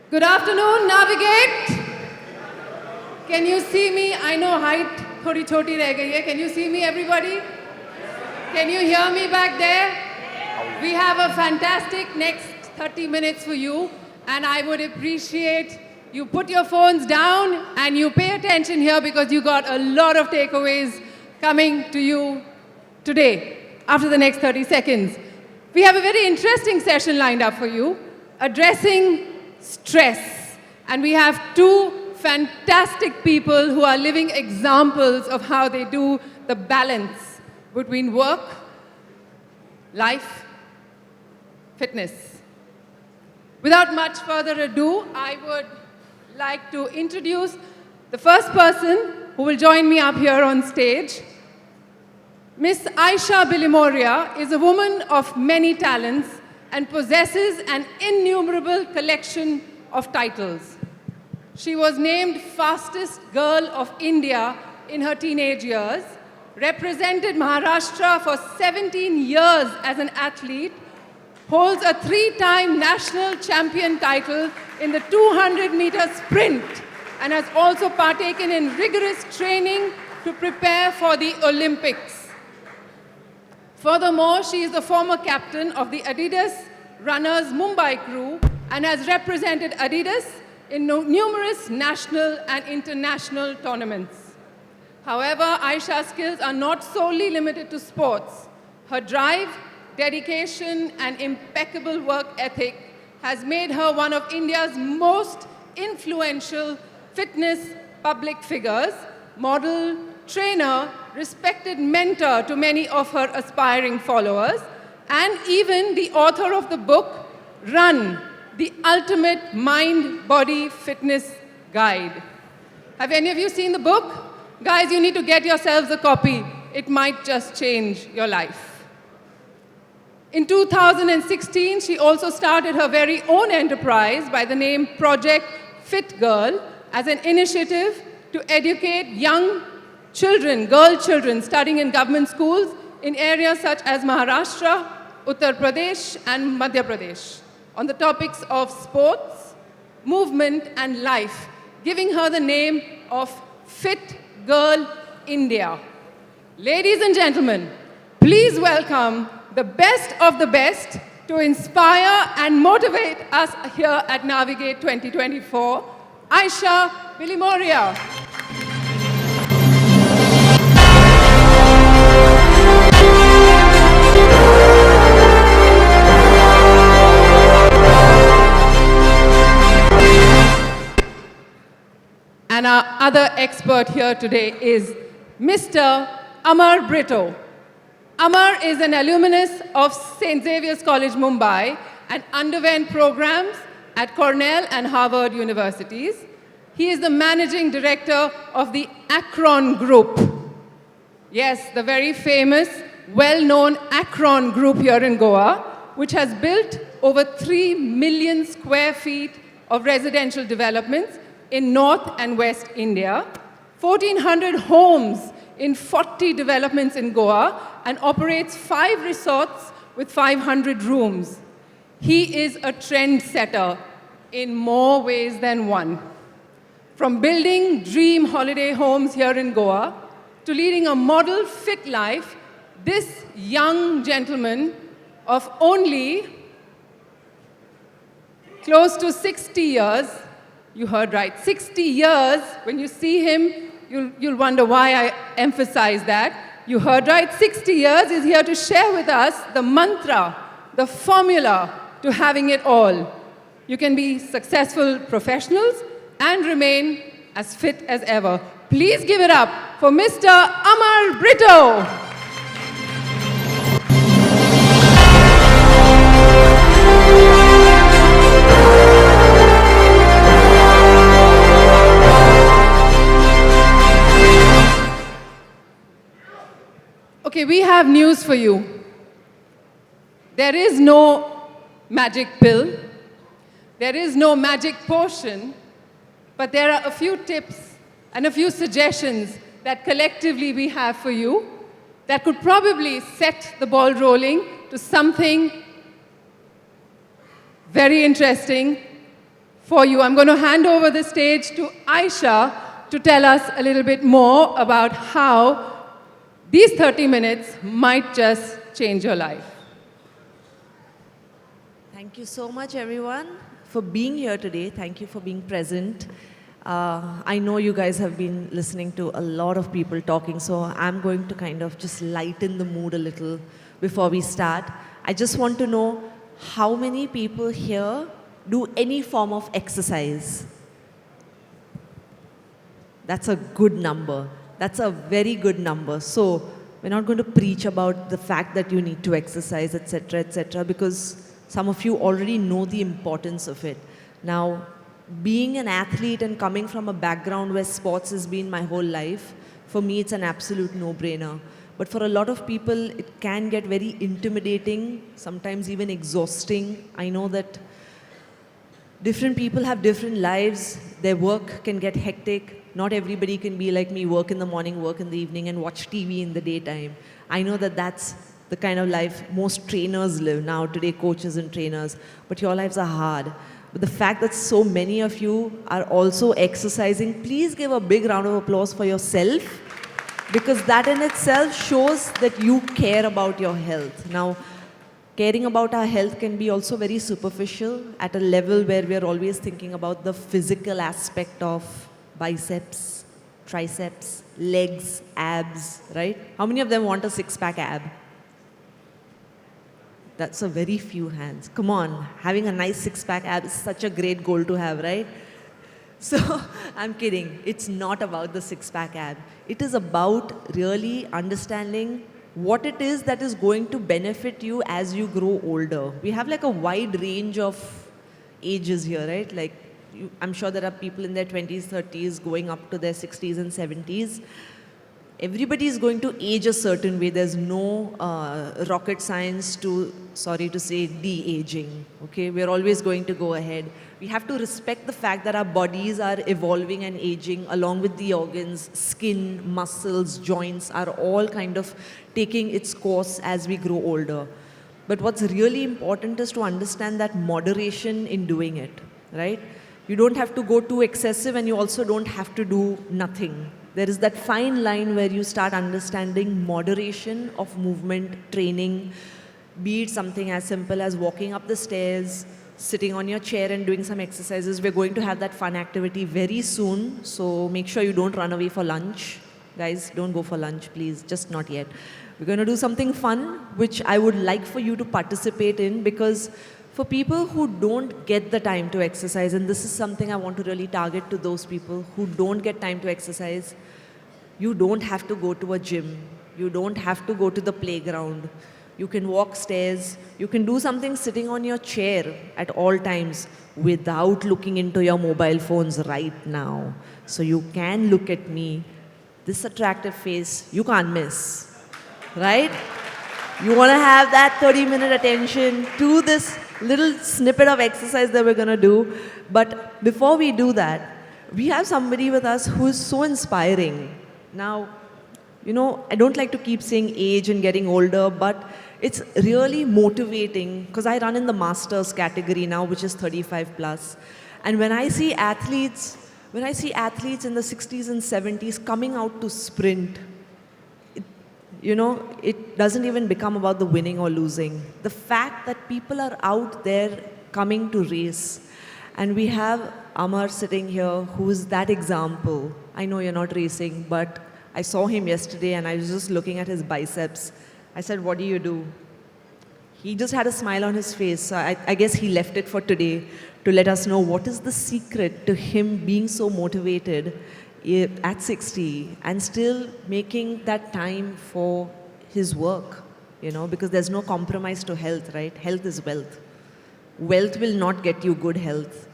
Good afternoon, Narvigate. Can you see me? I know height thodi choti reh gayi hai. Can you see me, everybody? Can you hear me back there? We have a fantastic next 30 minutes for you, and I would appreciate you put your phones down and you pay attention here because you got a lot of takeaways coming to you today after the next 30 seconds. We have a very interesting session lined up for you, addressing stress. And we have two fantastic people who are living examples of how they do the balance between work, life, fitness. Without much further ado, I would like to introduce the first person who will join me up here on stage. Miss Aisha Bilimoria is a woman of many talents and possesses an innumerable collection of titles. She was named fastest girl of India in her teenage years, represented Maharashtra for 17 years as an athlete, holds a 3-time national champion title in the 200-meter sprint, and has also partaken in rigorous training to prepare for the Olympics. Furthermore, she is the former captain of the Adidas Runners Mumbai crew and has represented Adidas in numerous national and international tournaments. However, Aisha's skills are not solely limited to sports. Her drive, dedication, and impeccable work ethic has made her one of India's most influential fitness public figures, model, trainer, respected mentor to many of her aspiring followers, and even the author of the book, Run, the Ultimate Mind-Body Fitness Guide. Have any of you seen the book? Guys, you need to get yourselves a copy. It might just change your life. In 2016, she also started her very own enterprise by the name Project Fit Girl as an initiative to educate young children, girl children studying in government schools in areas such as Maharashtra, Uttar Pradesh, and Madhya Pradesh on the topics of sports, movement, and life, giving her the name of Fit Girl India. Ladies and gentlemen, please welcome the best of the best to inspire and motivate us here at Narvigate 2024, Aisha Bilimoria. And our other expert here today is Mr. Amar Brito. Amar is an alumnus of St. Xavier's College, Mumbai, and underwent programs at Cornell and Harvard universities. He is the managing director of the Akron Group. Yes, the very famous, well-known Akron Group here in Goa, which has built over 3 million square feet of residential developments in North and West India, 1,400 homes in 40 developments in Goa, and operates 5 resorts with 500 rooms. He is a trendsetter in more ways than one. From building dream holiday homes here in Goa to leading a model fit life, this young gentleman of only close to 60 years, you heard right, 60 years, when you see him, you'll wonder why I emphasize that. You heard right, 60 years is here to share with us the mantra, the formula to having it all. You can be successful professionals and remain as fit as ever. Please give it up for Mr. Amar Brito. Okay, we have news for you. There is no magic pill. There is no magic potion, but there are a few tips and a few suggestions that collectively we have for you that could probably set the ball rolling to something very interesting for you, I'm going to hand over the stage to Aisha to tell us a little bit more about how these 30 minutes might just change your life. Thank you so much, everyone, for being here today. Thank you for being present. I know you guys have been listening to a lot of people talking, so I'm going to kind of just lighten the mood a little before we start. I just want to know how many people here do any form of exercise. That's a good number. That's a very good number. So we're not going to preach about the fact that you need to exercise, etc., because some of you already know the importance of it. Now, being an athlete and coming from a background where sports has been my whole life, for me it's an absolute no-brainer. But for a lot of people, it can get very intimidating, sometimes even exhausting. I know that different people have different lives. Their work can get hectic. Not everybody can be like me, work in the morning, work in the evening, and watch TV in the daytime. I know that that's the kind of life most trainers live now today, coaches and trainers. But your lives are hard. But the fact that so many of you are also exercising, please give a big round of applause for yourself, because that in itself shows that you care about your health. Now, caring about our health can be also very superficial at a level where we are always thinking about the physical aspect of biceps, triceps, legs, abs, right? How many of them want a six-pack ab? That's a very few hands. Come on, having a nice six-pack ab is such a great goal to have, right? So, I'm kidding. It's not about the six-pack ab. It is about really understanding what it is that is going to benefit you as you grow older. We have like a wide range of ages here, right? Like, I'm sure there are people in their 20s, 30s, going up to their 60s and 70s. Everybody is going to age a certain way. There's no rocket science to, sorry to say, de-aging. Okay, we're always going to go ahead. We have to respect the fact that our bodies are evolving and aging along with the organs, skin, muscles, joints are all kind of taking its course as we grow older. But what's really important is to understand that moderation in doing it, right? You don't have to go too excessive, and you also don't have to do nothing. There is that fine line where you start understanding moderation of movement, training, be it something as simple as walking up the stairs, sitting on your chair and doing some exercises. We're going to have that fun activity very soon, so make sure you don't run away for lunch. Guys, don't go for lunch, please, just not yet. We're going to do something fun, which I would like for you to participate in, because for people who don't get the time to exercise, and this is something I want to really target to those people who don't get time to exercise, you don't have to go to a gym. You don't have to go to the playground. You can walk stairs. You can do something sitting on your chair at all times without looking into your mobile phones right now. So you can look at me. This attractive face, you can't miss, right? You want to have that 30-minute attention to this little snippet of exercise that we're going to do. But before we do that, we have somebody with us who is so inspiring. Now, you know, I don't like to keep saying age and getting older, but it's really motivating, because I run in the masters category now, which is 35 plus. And when I see athletes in the 60s and 70s coming out to sprint, it doesn't even become about the winning or losing. The fact that people are out there coming to race. And we have Amar sitting here, who is that example. I know you're not racing, but I saw him yesterday and I was just looking at his biceps. I said, what do you do? He just had a smile on his face. So I guess he left it for today to let us know what is the secret to him being so motivated at 60 and still making that time for his work, because there's no compromise to health, right? Health is wealth. Wealth will not get you good health.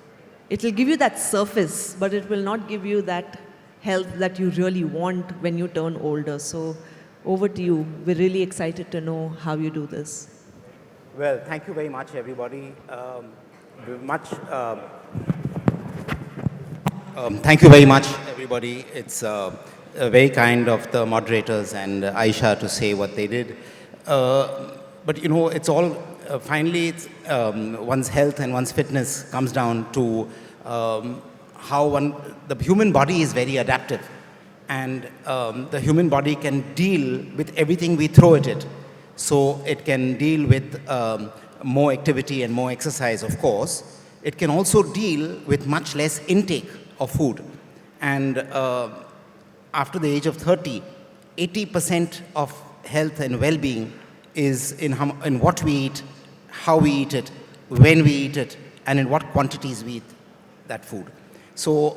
It will give you that surface, but it will not give you that health that you really want when you turn older. So over to you. We're really excited to know how you do this. Well, thank you very much, everybody. Thank you very much, everybody. It's very kind of the moderators and Aisha to say what they did. But it's all, finally, it's, one's health and one's fitness comes down to the human body is very adaptive, and the human body can deal with everything we throw at it. So it can deal with more activity and more exercise, of course. It can also deal with much less intake of food. And after the age of 30, 80% of health and well-being is in what we eat, how we eat it, when we eat it, and in what quantities we eat that food. So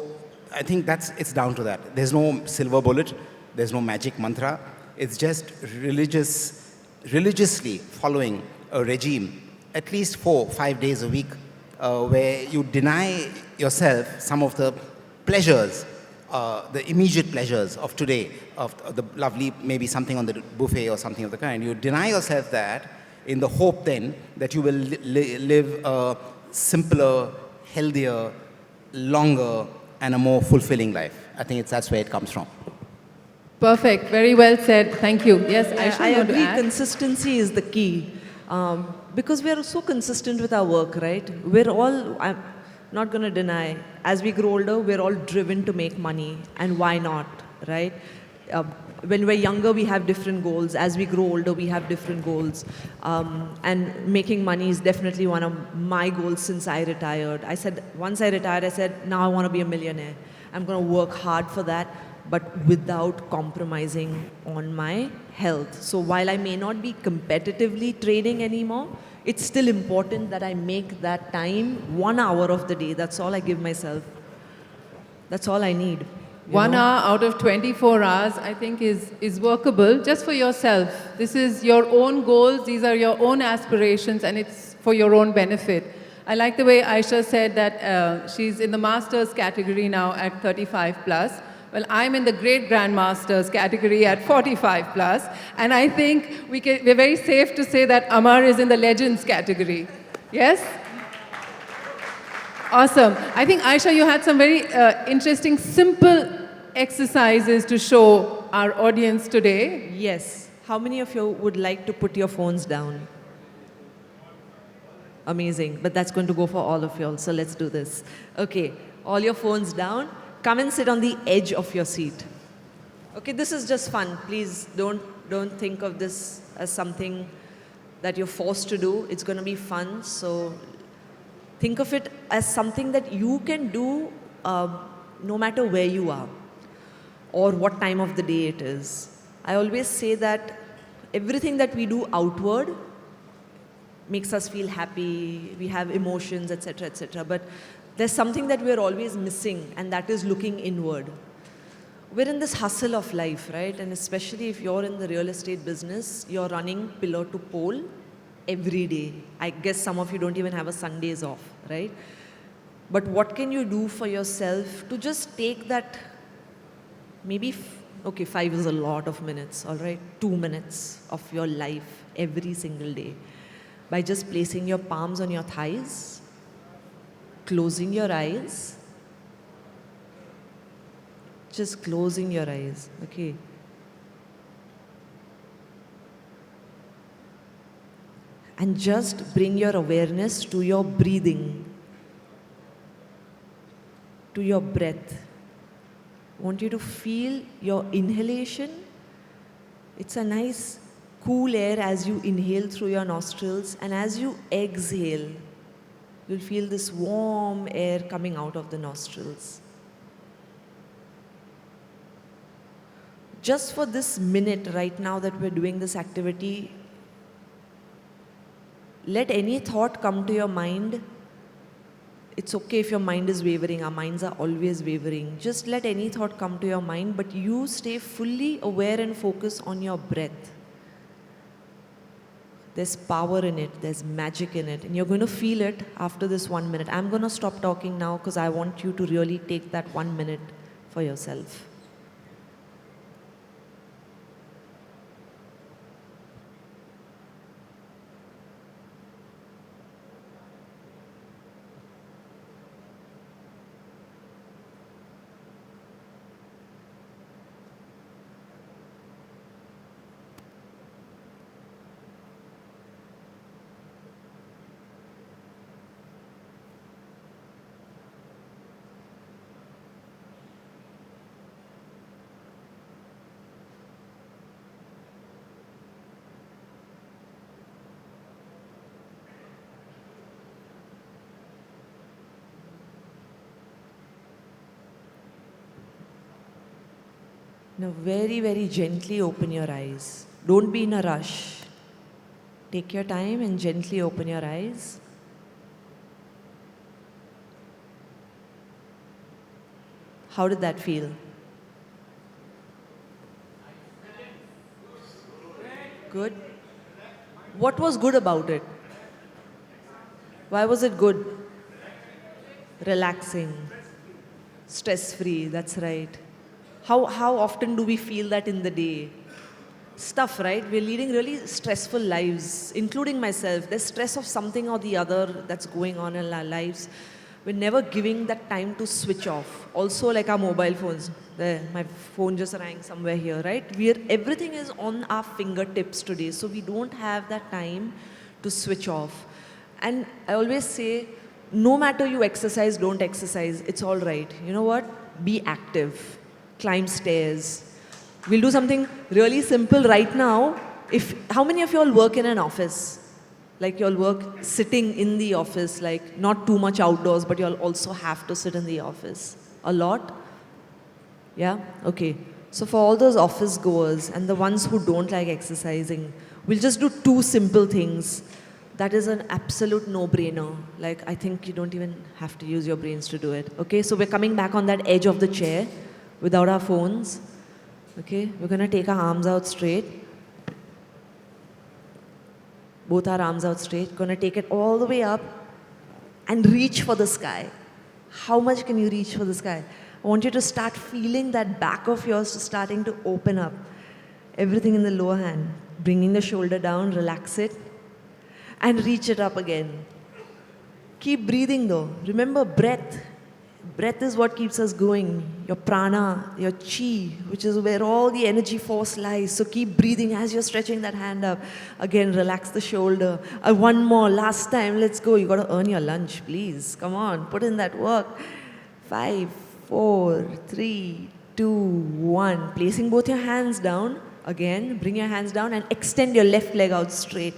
I think it's down to that. There's no silver bullet. There's no magic mantra. It's just religiously following a regime, at least 4-5 days a week, where you deny yourself some of the pleasures, the immediate pleasures of today, of the lovely, maybe something on the buffet or something of the kind. You deny yourself that in the hope then that you will live a simpler, healthier, longer, and a more fulfilling life. I think that's where it comes from. Perfect. Very well said. Thank you. Yes, Aisha, I you want to agree. add? Consistency is the key. Because we are so consistent with our work, right? We're all, I'm not going to deny, as we grow older, we're all driven to make money. And why not, right? When we're younger, we have different goals. As we grow older, we have different goals. And making money is definitely one of my goals since I retired. Once I retired, I said, now I want to be a millionaire. I'm going to work hard for that, but without compromising on my health. So while I may not be competitively training anymore, it's still important that I make that time 1 hour of the day. That's all I give myself. That's all I need. you 1 know? hour out of 24 hours, I think, is workable just for yourself. This is your own goals, these are your own aspirations, and it's for your own benefit. I like the way Aisha said that she's in the master's category now at 35 plus. Well, I'm in the great grandmasters category at 45 plus, and I think we're very safe to say that Amar is in the legends category. Yes? Awesome. I think, Aisha, you had some very interesting, simple exercises to show our audience today. Yes. How many of you would like to put your phones down? Amazing. But that's going to go for all of you all. So let's do this. Okay. All your phones down. Come and sit on the edge of your seat. Okay, this is just fun. Please don't think of this as something that you're forced to do. It's going to be fun. So think of it as something that you can do no matter where you are or what time of the day it is. I always say that everything that we do outward makes us feel happy, we have emotions, etc., etc. But there's something that we're always missing, and that is looking inward. We're in this hustle of life, right? And especially if you're in the real estate business, you're running pillar to pole every day. I guess some of you don't even have a Sundays off, right? But what can you do for yourself to just take that, maybe, okay, 5 is a lot of minutes, all right? 2 minutes of your life every single day by just placing your palms on your thighs, closing your eyes, just closing your eyes, okay? And just bring your awareness to your breathing, to your breath. I want you to feel your inhalation. It's a nice cool air as you inhale through your nostrils, and as you exhale, you'll feel this warm air coming out of the nostrils. Just for this minute right now that we're doing this activity, let any thought come to your mind. It's okay if your mind is wavering. Our minds are always wavering. Just let any thought come to your mind, but you stay fully aware and focus on your breath. There's power in it. There's magic in it. And you're going to feel it after this 1 minute. I'm going to stop talking now because I want you to really take that 1 minute for yourself. Now, very, very gently open your eyes. Don't be in a rush. Take your time and gently open your eyes. How did that feel? Good. What was good about it? Why was it good? Relaxing, stress-free, that's right. How often do we feel that in the day? Stuff, right? We're leading really stressful lives, including myself. There's stress of something or the other that's going on in our lives. We're never giving that time to switch off. Also, like our mobile phones. There, my phone just rang somewhere here, right? Everything is on our fingertips today, so we don't have that time to switch off. And I always say, no matter you exercise, don't exercise, it's all right. You know what? Be active. Climb stairs. We'll do something really simple right now. How many of you all work in an office? Like you'll work sitting in the office, like not too much outdoors, but you'll also have to sit in the office. A lot? Yeah? Okay. So for all those office goers and the ones who don't like exercising, we'll just do two simple things. That is an absolute no-brainer. Like, I think you don't even have to use your brains to do it. Okay, so we're coming back on that edge of the chair without our phones. Okay, we're gonna take our arms out straight. Both our arms out straight. Gonna take it all the way up and reach for the sky. How much can you reach for the sky? I want you to start feeling that back of yours starting to open up. Everything in the lower hand. Bringing the shoulder down, relax it. And reach it up again. Keep breathing though. Remember breath. Breath is what keeps us going. Your prana, your chi, which is where all the energy force lies. So keep breathing as you're stretching that hand up. Again, relax the shoulder. One more, last time, let's go. You gotta earn your lunch, please. Come on, put in that work. 5, 4, 3, 2, 1. Placing both your hands down. Again, bring your hands down and extend your left leg out straight.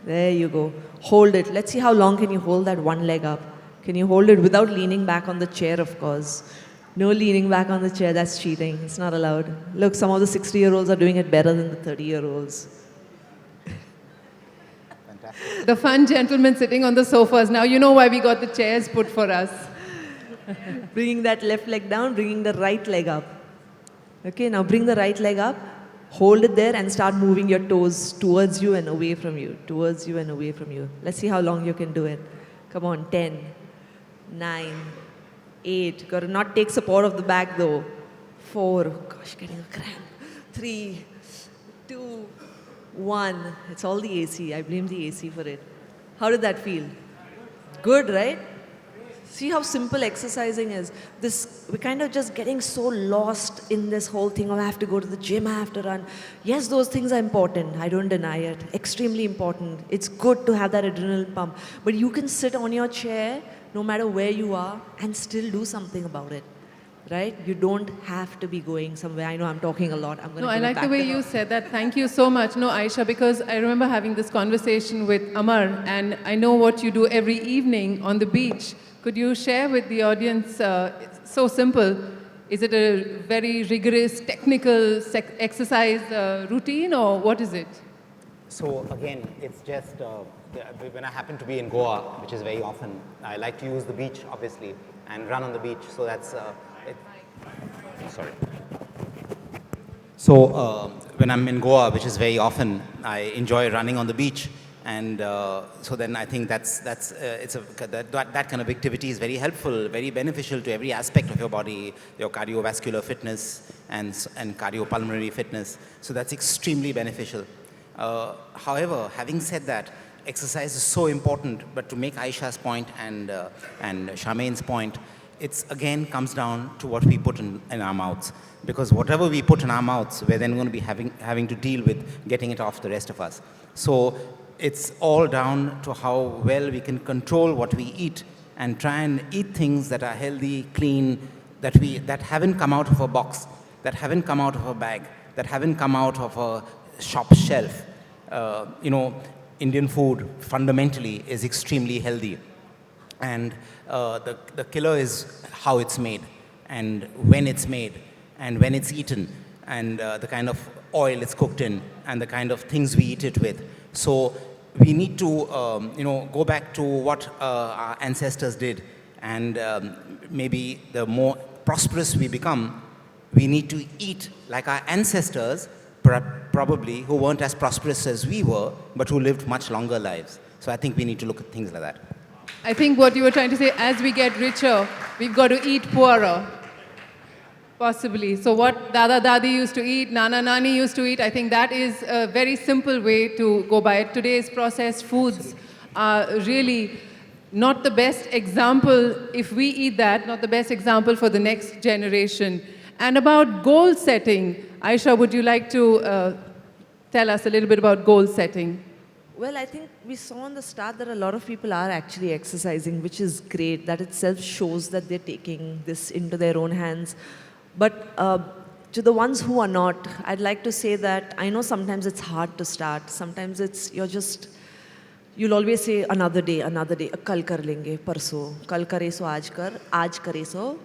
There you go. Hold it. Let's see how long can you hold that one leg up. Can you hold it without leaning back on the chair, of course? No leaning back on the chair, that's cheating. It's not allowed. Look, some of the 60-year-olds are doing it better than the 30-year-olds. The fun gentlemen sitting on the sofas. Now you know why we got the chairs put for us. Bringing that left leg down, bringing the right leg up. Okay, now bring the right leg up. Hold it there and start moving your toes towards you and away from you. Towards you and away from you. Let's see how long you can do it. Come on, 10, 9, 8. Got to not take support of the back though. 4, gosh, getting a cramp. 3, 2, 1. It's all the AC. I blame the AC for it. How did that feel? Good, right? See how simple exercising is. We're kind of just getting so lost in this whole thing of I have to go to the gym, I have to run. Yes, those things are important. I don't deny it. Extremely important. It's good to have that adrenaline pump. But you can sit on your chair, no matter where you are, and still do something about it. Right? You don't have to be going somewhere. I know I'm talking a lot. No, I like the way you said that. Thank you so much. No, Aisha, because I remember having this conversation with Amar, and I know what you do every evening on the beach. Could you share with the audience, it's so simple, is it a very rigorous technical exercise routine or what is it? So again, it's just, when I happen to be in Goa, which is very often, I like to use the beach obviously and run on the beach, so that's, sorry. So when I'm in Goa, which is very often, I enjoy running on the beach. And so then I think that kind of activity is very helpful, very beneficial to every aspect of your body, your cardiovascular fitness and cardiopulmonary fitness. So that's extremely beneficial. However, having said that, exercise is so important, but to make Aisha's point and Charmaine's point, it's again comes down to what we put in our mouths. Because whatever we put in our mouths, we're then going to be having to deal with getting it off the rest of us. So it's all down to how well we can control what we eat and try and eat things that are healthy, clean, that haven't come out of a box, that haven't come out of a bag, that haven't come out of a shop shelf. Indian food fundamentally is extremely healthy. And the killer is how it's made. and when it's made, and when it's eaten, and the kind of oil it's cooked in, and the kind of things we eat it with. So we need to, go back to what our ancestors did, and maybe the more prosperous we become, we need to eat like our ancestors, probably, who weren't as prosperous as we were, but who lived much longer lives. So I think we need to look at things like that. I think what you were trying to say, as we get richer, we've got to eat poorer. Possibly. So what Dada Dadi used to eat, Nana Nani used to eat, I think that is a very simple way to go by it. Today's processed foods are really not the best example, if we eat that, not the best example for the next generation. And about goal setting, Aisha, would you like to tell us a little bit about goal setting? Well, I think we saw in the start that a lot of people are actually exercising, which is great. That itself shows that they're taking this into their own hands. But to the ones who are not, I'd like to say that I know sometimes it's hard to start. Sometimes you'll always say another day, kal kar lenge, parso, kal kare so aaj kare so.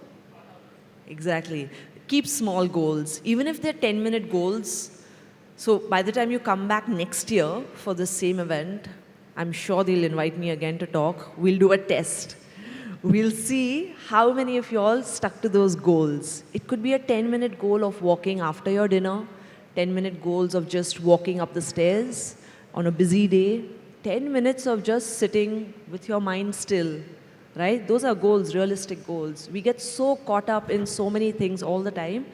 Exactly. Keep small goals, even if they're 10-minute goals. So by the time you come back next year for the same event, I'm sure they'll invite me again to talk. We'll do a test. We'll see how many of you all stuck to those goals. It could be a 10-minute goal of walking after your dinner, 10-minute goals of just walking up the stairs on a busy day, 10 minutes of just sitting with your mind still, right? Those are goals, realistic goals. We get so caught up in so many things all the time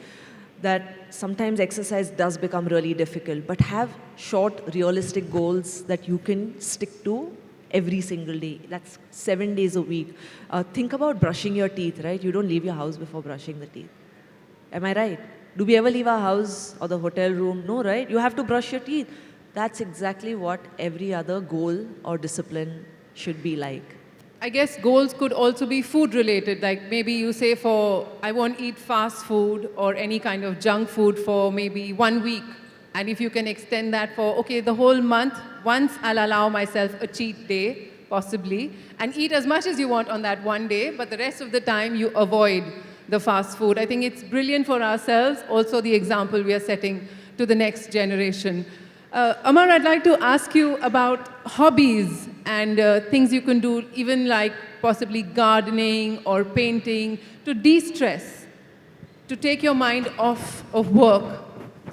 that sometimes exercise does become really difficult. But have short, realistic goals that you can stick to every single day. That's 7 days a week. Think about brushing your teeth, right? You don't leave your house before brushing the teeth. Am I right? Do we ever leave our house or the hotel room? No, right? You have to brush your teeth. That's exactly what every other goal or discipline should be like. I guess goals could also be food related. Like maybe you say I won't eat fast food or any kind of junk food for maybe 1 week. And if you can extend that for, the whole month, once I'll allow myself a cheat day, possibly, and eat as much as you want on that one day, but the rest of the time you avoid the fast food. I think it's brilliant for ourselves, also the example we are setting to the next generation. Amar, I'd like to ask you about hobbies and things you can do, even like possibly gardening or painting, to de-stress, to take your mind off of work.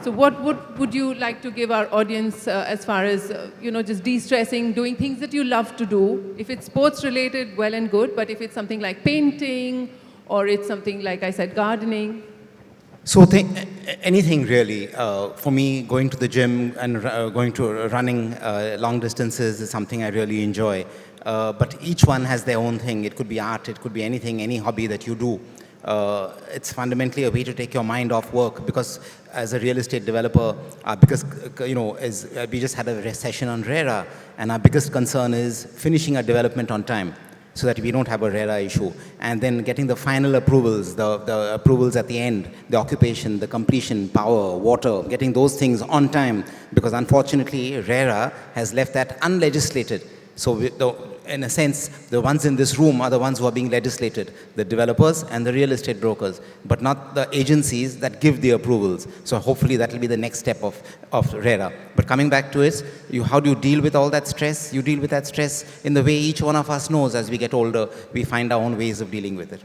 So what would you like to give our audience as far as, just de-stressing, doing things that you love to do? If it's sports related, well and good, but if it's something like painting or it's something like I said, gardening. So anything really. For me, going to the gym and going to running long distances is something I really enjoy. But each one has their own thing. It could be art, it could be anything, any hobby that you do. It's fundamentally a way to take your mind off work, because as a real estate developer, we just had a session on RERA, and our biggest concern is finishing a development on time, so that we don't have a RERA issue. And then getting the final approvals, the approvals at the end, the occupation, the completion, power, water, getting those things on time, because unfortunately RERA has left that unlegislated. So in a sense, the ones in this room are the ones who are being legislated, the developers and the real estate brokers, but not the agencies that give the approvals. So hopefully that will be the next step of RERA. But coming back to it, how do you deal with all that stress? You deal with that stress in the way each one of us knows. As we get older, we find our own ways of dealing with it.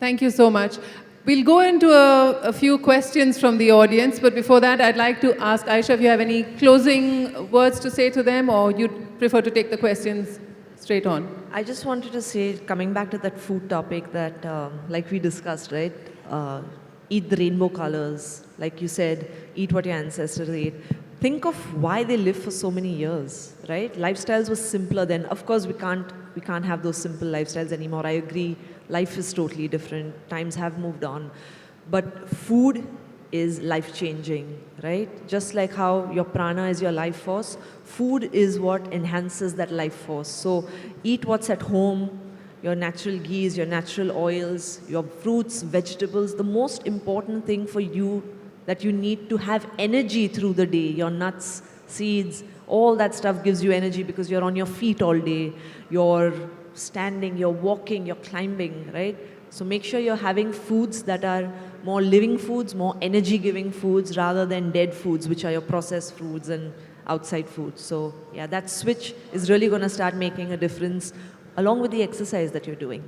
Thank you so much. We'll go into a few questions from the audience, but before that, I'd like to ask Aisha if you have any closing words to say to them, or you'd prefer to take the questions straight on. I just wanted to say, coming back to that food topic, that like we discussed, right? Eat the rainbow colors. Like you said, eat what your ancestors ate. Think of why they lived for so many years, right? Lifestyles were simpler then. Of course, we can't have those simple lifestyles anymore. I agree. Life is totally different. Times have moved on. But food is life-changing, right? Just like how your prana is your life force, food is what enhances that life force. So eat what's at home, your natural ghees, your natural oils, your fruits, vegetables. The most important thing for you that you need to have energy through the day, your nuts, seeds, all that stuff gives you energy because you're on your feet all day. You're standing, you're walking, you're climbing, right? So make sure you're having foods that are more living foods, more energy-giving foods, rather than dead foods, which are your processed foods and outside foods. So yeah, that switch is really going to start making a difference along with the exercise that you're doing.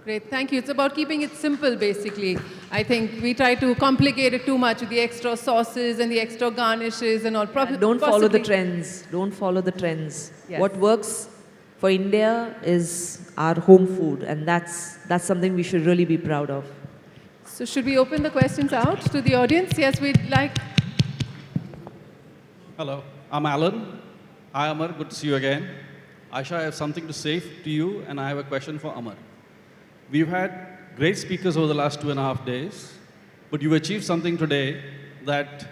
Great, thank you. It's about keeping it simple, basically. I think we try to complicate it too much with the extra sauces and the extra garnishes and all. Don't follow the trends. Don't follow the trends. Yes. What works for India is our home food, and that's something we should really be proud of. So should we open the questions out to the audience? Yes, we'd like. Hello, I'm Alan. Hi, Amar. Good to see you again. Aisha, I have something to say to you, and I have a question for Amar. We've had great speakers over the last 2.5 days, but you achieved something today that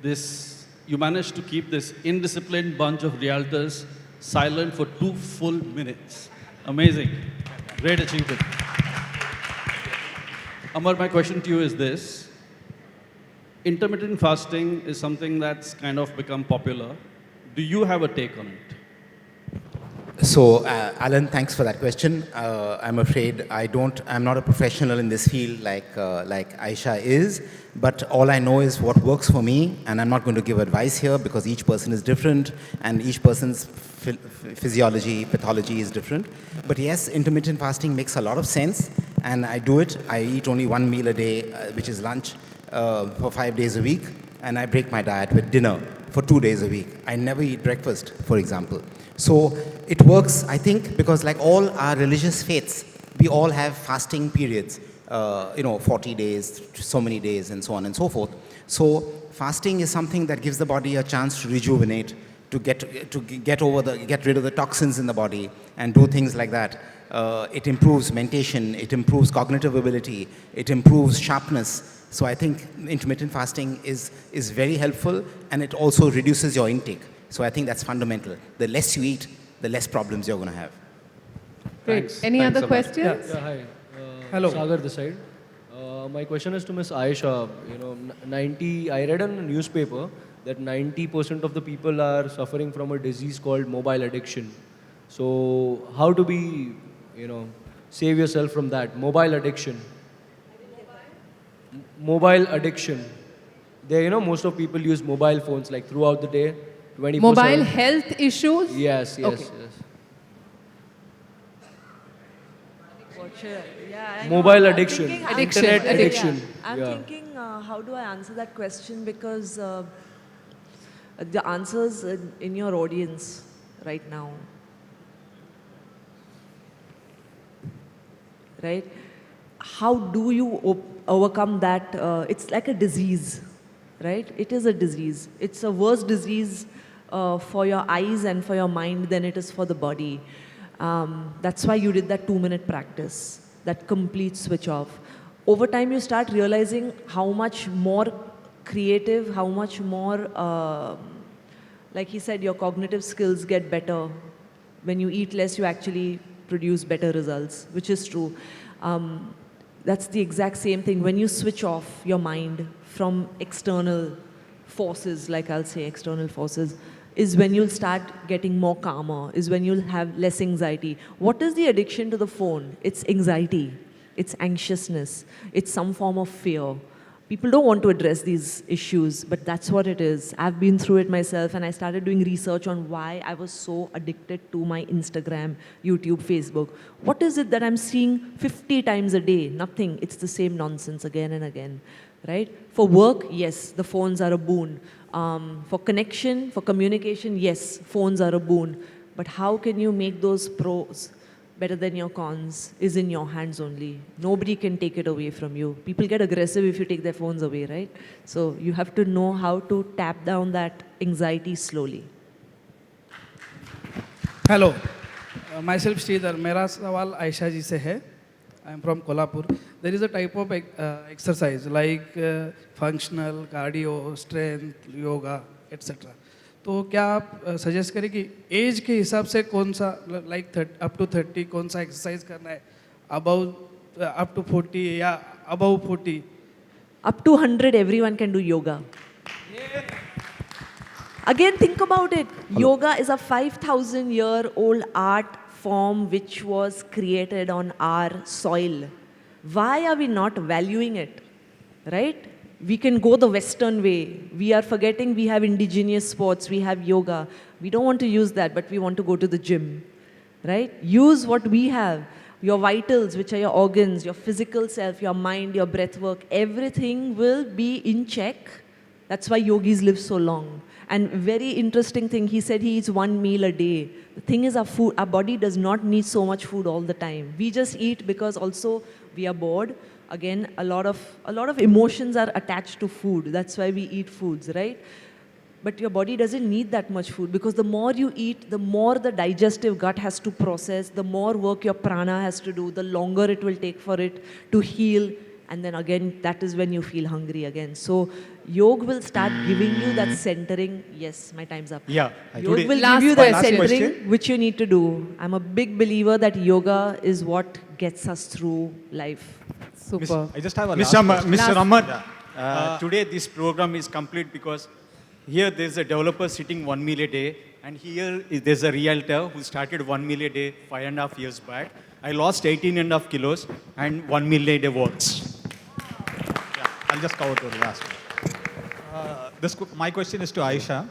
you managed to keep this indisciplined bunch of realtors silent for 2 full minutes. Amazing. Great achievement. Amar, my question to you is this. Intermittent fasting is something that's kind of become popular. Do you have a take on it? So, Alan, thanks for that question. I'm afraid I'm not a professional in this field like Aisha is, but all I know is what works for me, and I'm not going to give advice here because each person is different and each person's physiology, pathology is different. But yes, intermittent fasting makes a lot of sense, and I do it. I eat only 1 meal a day, which is lunch, for 5 days a week, and I break my diet with dinner for 2 days a week. I never eat breakfast, for example. So it works, I think, because like all our religious faiths, we all have fasting periods, 40 days, so many days, and so on and so forth. So fasting is something that gives the body a chance to rejuvenate, to get rid of the toxins in the body, and do things like that. It improves mentation, it improves cognitive ability, it improves sharpness. So I think intermittent fasting is very helpful, and it also reduces your intake. So I think that's fundamental. The less you eat, the less problems you're going to have. Great. Thanks. Any Thanks other a lot. questions? Yeah, hi. Hello. Sagar this side. My question is to Miss Aisha. I read in a newspaper that 90% of the people are suffering from a disease called mobile addiction. So how do we, save yourself from that? Mobile addiction. Mobile addiction. Most of people use mobile phones like throughout the day. 24/7. Mobile health issues? Yes. Okay. Mobile addiction. Addiction. Internet Addiction. addiction. I'm thinking, how do I answer that question? Because the answer's in your audience right now. Right? How do you overcome that? It's like a disease, right? It is a disease. It's a worse disease for your eyes and for your mind than it is for the body. That's why you did that 2-minute practice, that complete switch off. Over time, you start realizing how much more creative, how much more, like he said, your cognitive skills get better. When you eat less, you actually produce better results, which is true. That's the exact same thing. When you switch off your mind from external forces, like I'll say external forces, is when you'll start getting more calmer, is when you'll have less anxiety. What is the addiction to the phone? It's anxiety, it's anxiousness, it's some form of fear. People don't want to address these issues, but that's what it is. I've been through it myself, and I started doing research on why I was so addicted to my Instagram, YouTube, Facebook. What is it that I'm seeing 50 times a day? Nothing. It's the same nonsense again and again, right? For work, yes, the phones are a boon. For connection, for communication, yes, phones are a boon. But how can you make those pros better than your cons is in your hands only. Nobody can take it away from you. People get aggressive if you take their phones away, right? So you have to know how to tap down that anxiety slowly. Hello my self Sridhar मेरा सवाल आयशा जी से है I am from Kolhapur there is a type of exercise like functional cardio strength yoga etcetera तो क्या आप suggest करें कि as के हिसाब से कौन सा लाइक अप टू 30 कौन सा एक्सरसाइज करना है अप टू 40 या above 40 Up to 100, everyone can do yoga. Again, think about it. Yoga is a 5,000-year-old art form which was created on our soil. Why are we not valuing it, right? We can go the Western way. We are forgetting we have indigenous sports, we have yoga. We don't want to use that, but we want to go to the gym, right? Use what we have. Your vitals, which are your organs, your physical self, your mind, your breath work, everything will be in check. That's why yogis live so long. And very interesting thing, he said he eats 1 meal a day. The thing is, our body does not need so much food all the time. We just eat because also we are bored. Again, a lot of emotions are attached to food. That's why we eat foods, right? But your body doesn't need that much food, because the more you eat, the more the digestive gut has to process, the more work your prana has to do, the longer it will take for it to heal. And then again, that is when you feel hungry again. So yoga will start giving you that centering. Yes, my time's up. Yeah. Yoga will Last give you that question. centering, which you need to do. I'm a big believer that yoga is what gets us through life. Super. I just have a Mr. last question. Mr. Amar, Today this program is complete because here there's a developer sitting 1 meal a day, and there's a realtor who started 1 meal a day 5.5 years back. I lost 18.5 kilos, and 1 meal a day works. yeah, I'll just cover to the last one. My question is to Aisha.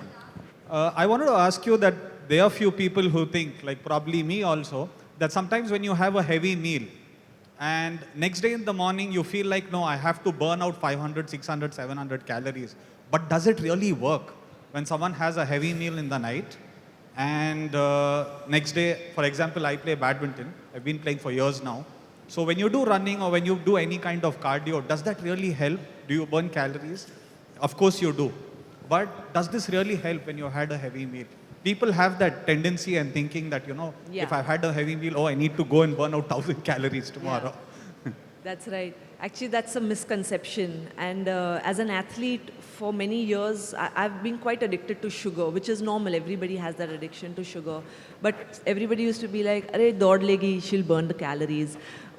I wanted to ask you that there are few people who think, like probably me also, that sometimes when you have a heavy meal, and next day in the morning you feel like, no, I have to burn out 500, 600, 700 calories. But does it really work when someone has a heavy meal in the night and next day, for example, I play badminton. I've been playing for years now. So when you do running or when you do any kind of cardio, does that really help? Do you burn calories? Of course you do. But does this really help when you had a heavy meal? People have that tendency and thinking that, Yeah. if I've had a heavy meal, I need to go and burn out 1,000 calories tomorrow. That's right. Actually, that's a misconception. And as an athlete, for many years, I've been quite addicted to sugar, which is normal. Everybody has that addiction to sugar. But everybody used to be like, "Arey, daud legi, she'll burn the calories."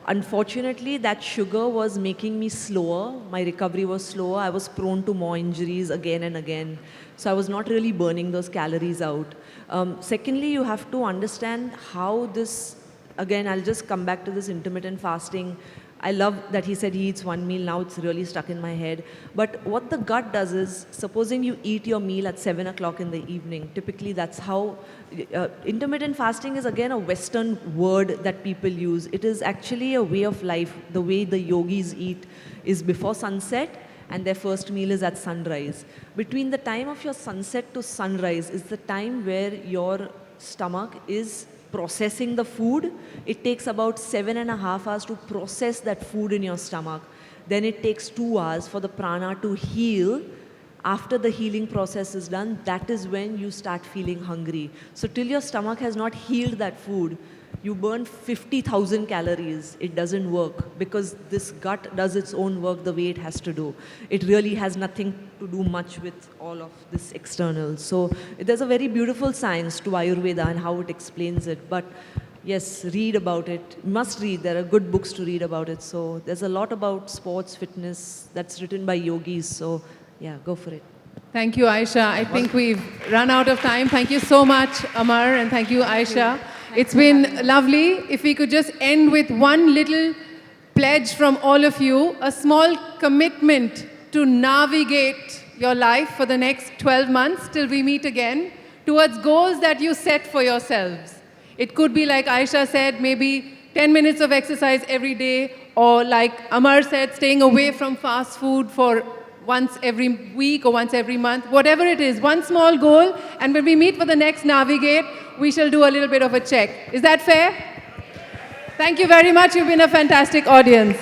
Unfortunately, that sugar was making me slower. My recovery was slower. I was prone to more injuries again and again. So I was not really burning those calories out. Secondly, you have to understand how this, again, I'll just come back to this intermittent fasting. I love that he said he eats 1 meal. Now it's really stuck in my head. But what the gut does is, supposing you eat your meal at 7 o'clock in the evening, typically that's how, intermittent fasting is again a Western word that people use. It is actually a way of life. The way the yogis eat is before sunset, and their first meal is at sunrise. Between the time of your sunset to sunrise is the time where your stomach is processing the food. It takes about 7.5 hours to process that food in your stomach. Then it takes 2 hours for the prana to heal. After the healing process is done, that is when you start feeling hungry. So till your stomach has not healed that food, you burn 50,000 calories. It doesn't work because this gut does its own work the way it has to do. It really has nothing to do much with all of this external. So there's a very beautiful science to Ayurveda and how it explains it. But yes, read about it. You must read. There are good books to read about it. So there's a lot about sports, fitness that's written by yogis. So yeah, go for it. Thank you, Aisha. I think we've run out of time. Thank you so much, Amar, and thank you, Aisha. It's been lovely. If we could just end with one little pledge from all of you, a small commitment to navigate your life for the next 12 months till we meet again towards goals that you set for yourselves. It could be, like Aisha said, maybe 10 minutes of exercise every day, or like Amar said, staying away from fast food for once every week or once every month, whatever it is, one small goal, and when we meet for the next Navigate, we shall do a little bit of a check. Is that fair? Thank you very much. You've been a fantastic audience.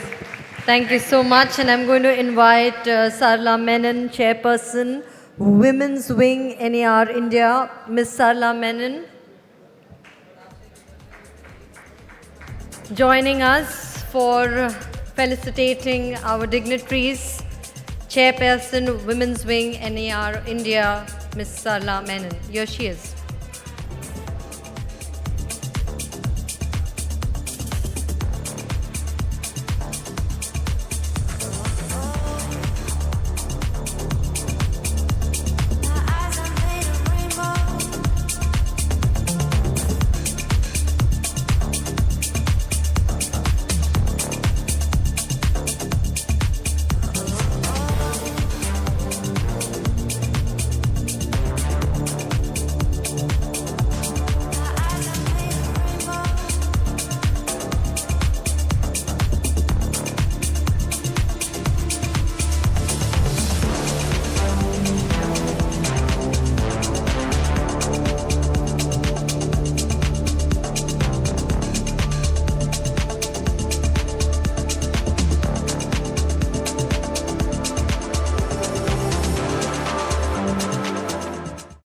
Thank you so much, and I'm going to invite Sarla Menon, Chairperson, Women's Wing, NAR India. Ms. Sarla Menon, joining us for felicitating our dignitaries. Chairperson, Women's Wing, NAR India, Ms. Sarla Menon. Here she is.